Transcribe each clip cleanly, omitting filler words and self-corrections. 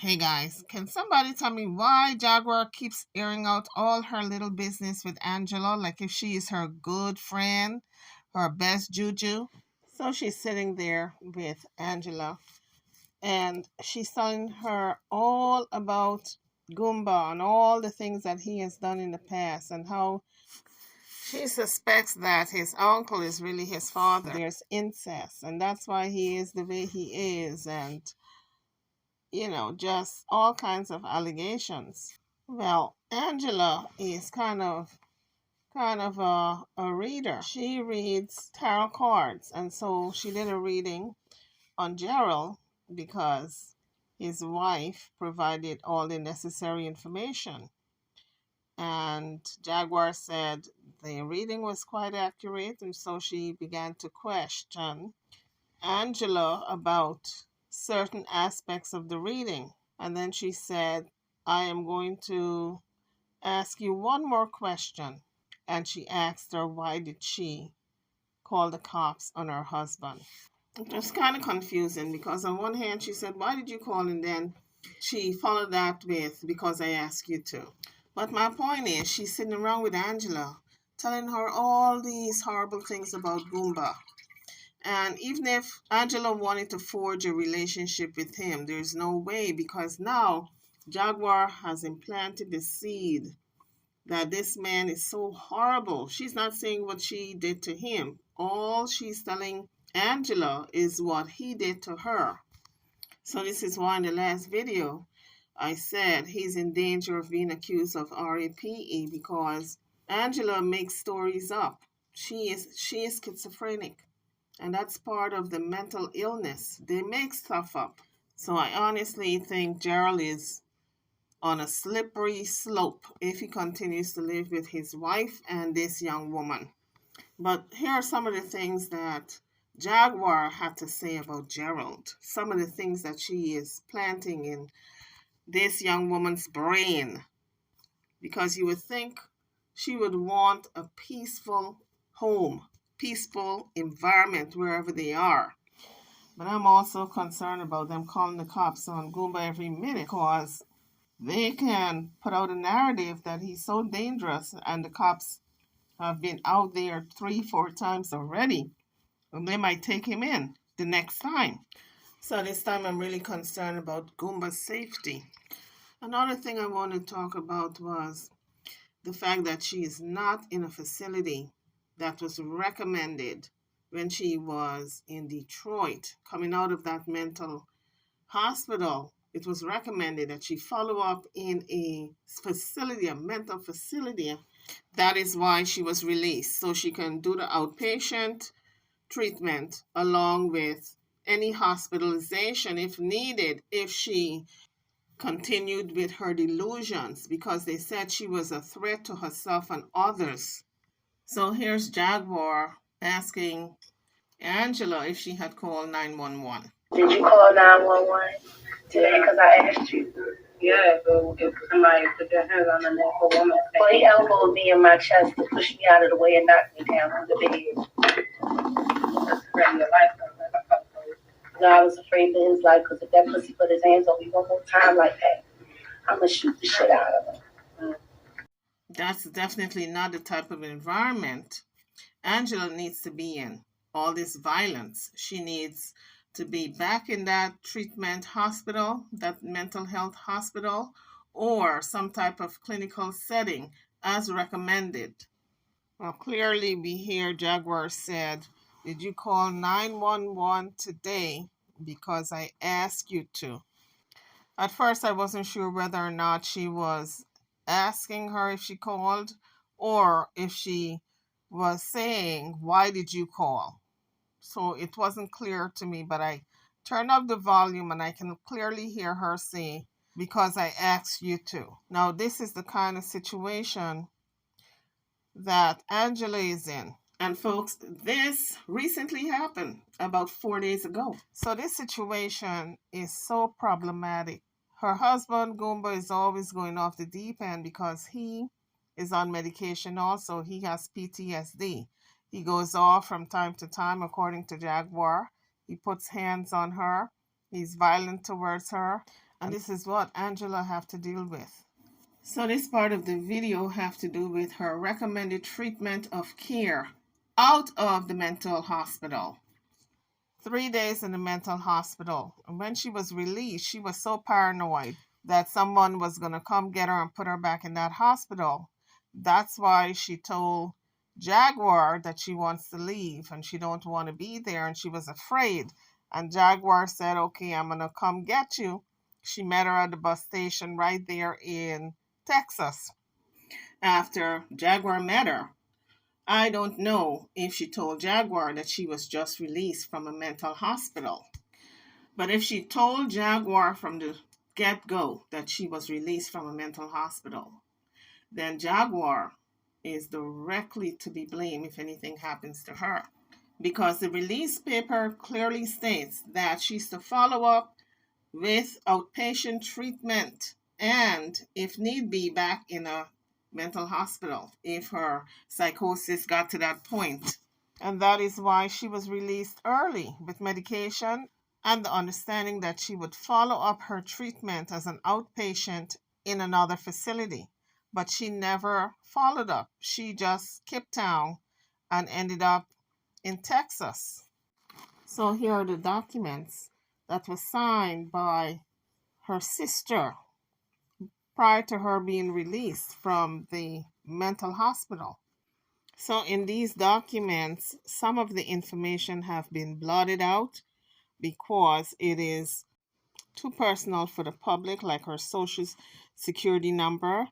Hey guys, can somebody tell me why Jaguar keeps airing out all her little business with Angela, like if she is her good friend, her best juju? So she's sitting there with Angela and she's telling her all about Goomba and all the things that he has done in the past and how she suspects that his uncle is really his father. There's incest and that's why he is the way he is, and just all kinds of allegations. Well, Angela is kind of a reader. She reads tarot cards, and so she did a reading on Gerald because his wife provided all the necessary information. And Jaguar said the reading was quite accurate, and so she began to question Angela about certain aspects of the reading. And then she said, I am going to ask you one more question. And she asked her, why did she call the cops on her husband? It was kind of confusing because on one hand she said, why did you call? And then she followed that with, because I asked you to. But my point is, she's sitting around with Angela, telling her all these horrible things about Goomba. And even if Angela wanted to forge a relationship with him, there's no way, because now Jaguar has implanted the seed that this man is so horrible. She's not saying what she did to him. All she's telling Angela is what he did to her. So this is why in the last video I said he's in danger of being accused of RAPE, because Angela makes stories up. She is schizophrenic. And that's part of the mental illness. They make stuff up. So I honestly think Gerald is on a slippery slope if he continues to live with his wife and this young woman. But here are some of the things that Jaguar had to say about Gerald. Some of the things that she is planting in this young woman's brain. Because you would think she would want a peaceful home, peaceful environment wherever they are. But I'm also concerned about them calling the cops on Goomba every minute, because they can put out a narrative that he's so dangerous and the cops have been out there 3-4 times already, and they might take him in the next time. So this time I'm really concerned about Goomba's safety. Another thing I want to talk about was the fact that she is not in a facility that was recommended when she was in Detroit, coming out of that mental hospital. It was recommended that she follow up in a facility, a mental facility. That is why she was released, so she can do the outpatient treatment along with any hospitalization if needed, if she continued with her delusions, because they said she was a threat to herself and others. So here's Jaguar asking Angela if she had called 911. Did you call 911 today? Because I asked you. Yeah, but if somebody put their hands on the neck of a woman. Well, he elbowed me in my chest to push me out of the way and knock me down on the bed. That's threatening your life. No, I was afraid for his life, because if that pussy put his hands on me one more time like that, I'm going to shoot the shit out of him. That's definitely not the type of environment Angela needs to be in. All this violence. She needs to be back in that treatment hospital, that mental health hospital, or some type of clinical setting as recommended. Well, clearly we hear Jaguar said, did you call 911 today? Because I asked you to. At first, I wasn't sure whether or not she was asking her if she called or if she was saying, why did you call? So it wasn't clear to me, but I turned up the volume and I can clearly hear her say, because I asked you to. Now, this is the kind of situation that Angela is in. And folks, this recently happened about 4 days ago. So this situation is so problematic. Her husband, Goomba, is always going off the deep end because he is on medication also. He has PTSD. He goes off from time to time, according to Jaguar. He puts hands on her. He's violent towards her. And this is what Angela have to deal with. So this part of the video have to do with her recommended treatment of care out of the mental hospital. 3 days in the mental hospital. And when she was released, she was so paranoid that someone was going to come get her and put her back in that hospital. That's why she told Jaguar that she wants to leave and she don't want to be there, and she was afraid. And Jaguar said, okay, I'm going to come get you. She met her at the bus station right there in Texas. After Jaguar met her, I don't know if she told Jaguar that she was just released from a mental hospital. But if she told Jaguar from the get-go that she was released from a mental hospital, then Jaguar is directly to be blamed if anything happens to her. Because the release paper clearly states that she's to follow up with outpatient treatment and, if need be, back in a mental hospital if her psychosis got to that point. And that is why she was released early with medication and the understanding that she would follow up her treatment as an outpatient in another facility. But she never followed up. She just skipped town and ended up in Texas. So here are the documents that were signed by her sister prior to her being released from the mental hospital. So in these documents, some of the information have been blotted out because it is too personal for the public, like her social security number,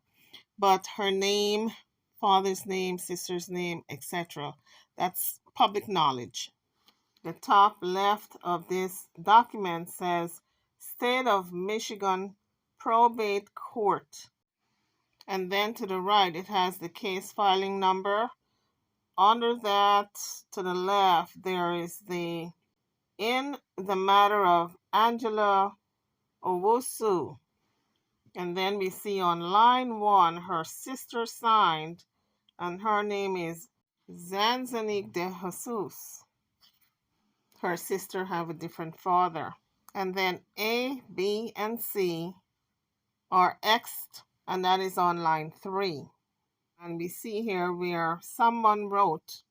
but her name, father's name, sister's name, etc., that's public knowledge. The top left of this document says State of Michigan Probate Court. And then to the right, it has the case filing number. Under that, to the left, there is the in the matter of Angela Owusu. And then we see on line 1, her sister signed, and her name is Zanzanik de Jesus. Her sister have a different father. And then A, B, and C are X'd, and that is on line 3. And we see here where someone wrote,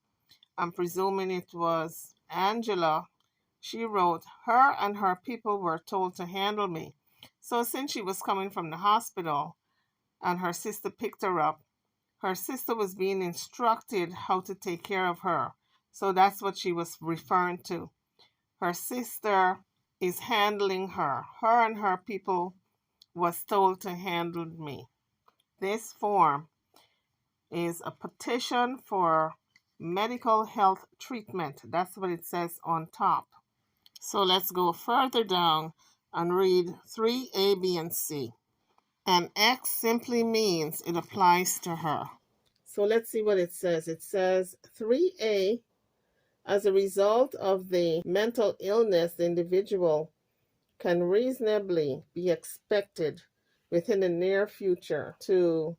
I'm presuming it was Angela, she wrote, her and her people were told to handle me. So since she was coming from the hospital and her sister picked her up, her sister was being instructed how to take care of her. So that's what she was referring to. Her sister is handling her. Her and her people was told to handle me. This form is a petition for medical health treatment. That's what it says on top. So let's go further down and read 3A, B, and C. And X simply means it applies to her. So let's see what it says. It says 3A, as a result of the mental illness, the individual can reasonably be expected within the near future to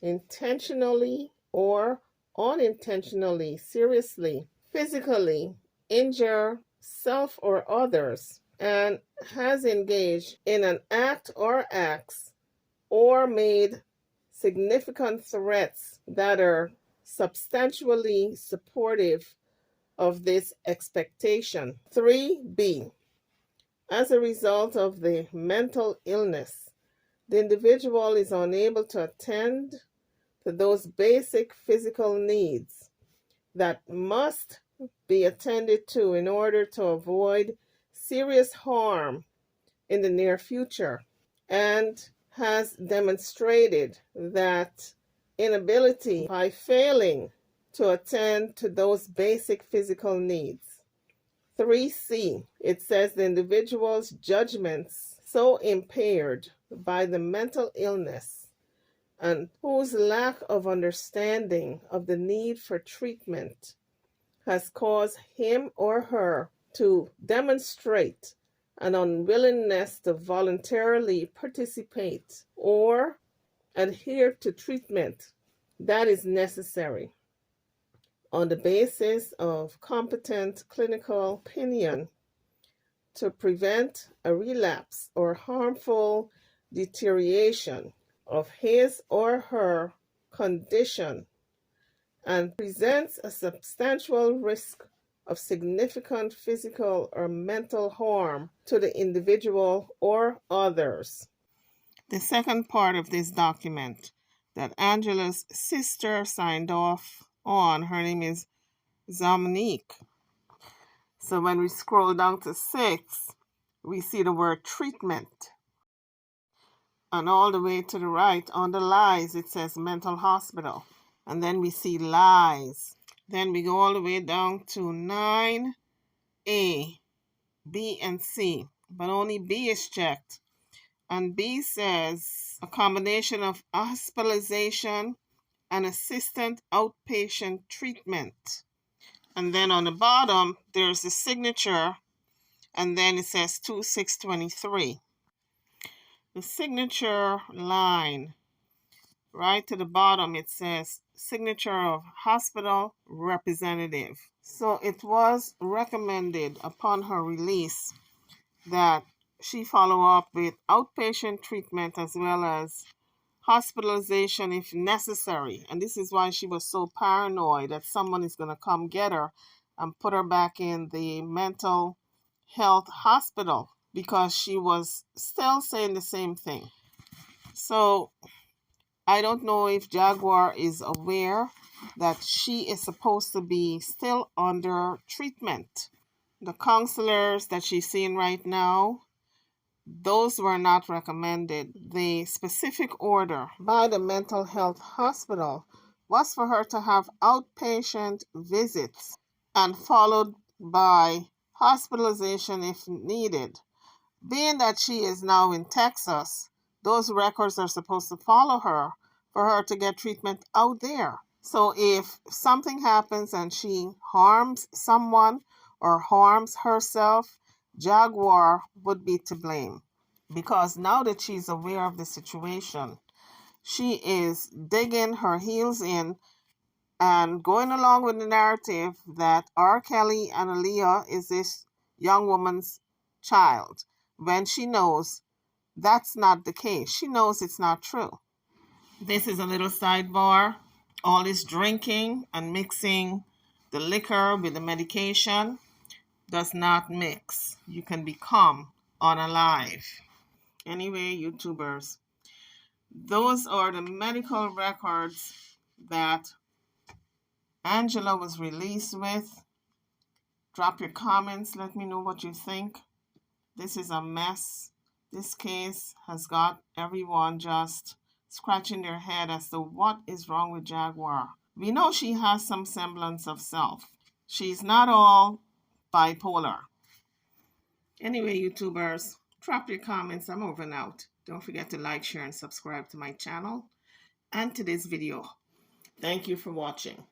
intentionally or unintentionally, seriously, physically injure self or others, and has engaged in an act or acts or made significant threats that are substantially supportive of this expectation. 3B, as a result of the mental illness, the individual is unable to attend to those basic physical needs that must be attended to in order to avoid serious harm in the near future, and has demonstrated that inability by failing to attend to those basic physical needs. 3C, it says the individual's judgments so impaired by the mental illness and whose lack of understanding of the need for treatment has caused him or her to demonstrate an unwillingness to voluntarily participate or adhere to treatment that is necessary on the basis of competent clinical opinion to prevent a relapse or harmful deterioration of his or her condition and presents a substantial risk of significant physical or mental harm to the individual or others. The second part of this document that Angela's sister signed off on, her name is Zamnique. So when we scroll down to 6, we see the word treatment. And all the way to the right, on the lies, it says mental hospital. And then we see lies. Then we go all the way down to 9A, B, and C. But only B is checked. And B says a combination of hospitalization and assistant outpatient treatment. And then on the bottom, there's the signature, and then it says 2623. The signature line, right to the bottom, it says signature of hospital representative. So it was recommended upon her release that she follow up with outpatient treatment as well as hospitalization if necessary. And this is why she was so paranoid that someone is going to come get her and put her back in the mental health hospital, because she was still saying the same thing. So I don't know if Jaguar is aware that she is supposed to be still under treatment. The counselors that she's seeing right now, those were not recommended. The specific order by the mental health hospital was for her to have outpatient visits and followed by hospitalization if needed. Being that she is now in Texas, those records are supposed to follow her for her to get treatment out there. So if something happens and she harms someone or harms herself, Jaguar would be to blame. Because now that she's aware of the situation, she is digging her heels in and going along with the narrative that R. Kelly and Aaliyah is this young woman's child, when she knows that's not the case. She knows it's not true. This is a little sidebar. All this drinking and mixing the liquor with the medication does not mix. You can become unalive. Anyway, YouTubers, those are the medical records that Angela was released with. Drop your comments. Let me know what you think. This is a mess. This case has got everyone just scratching their head as to what is wrong with Jaguar. We know she has some semblance of self. She's not all bipolar. Anyway, YouTubers, drop your comments. I'm over and out. Don't forget to like, share, and subscribe to my channel and to this video. Thank you for watching.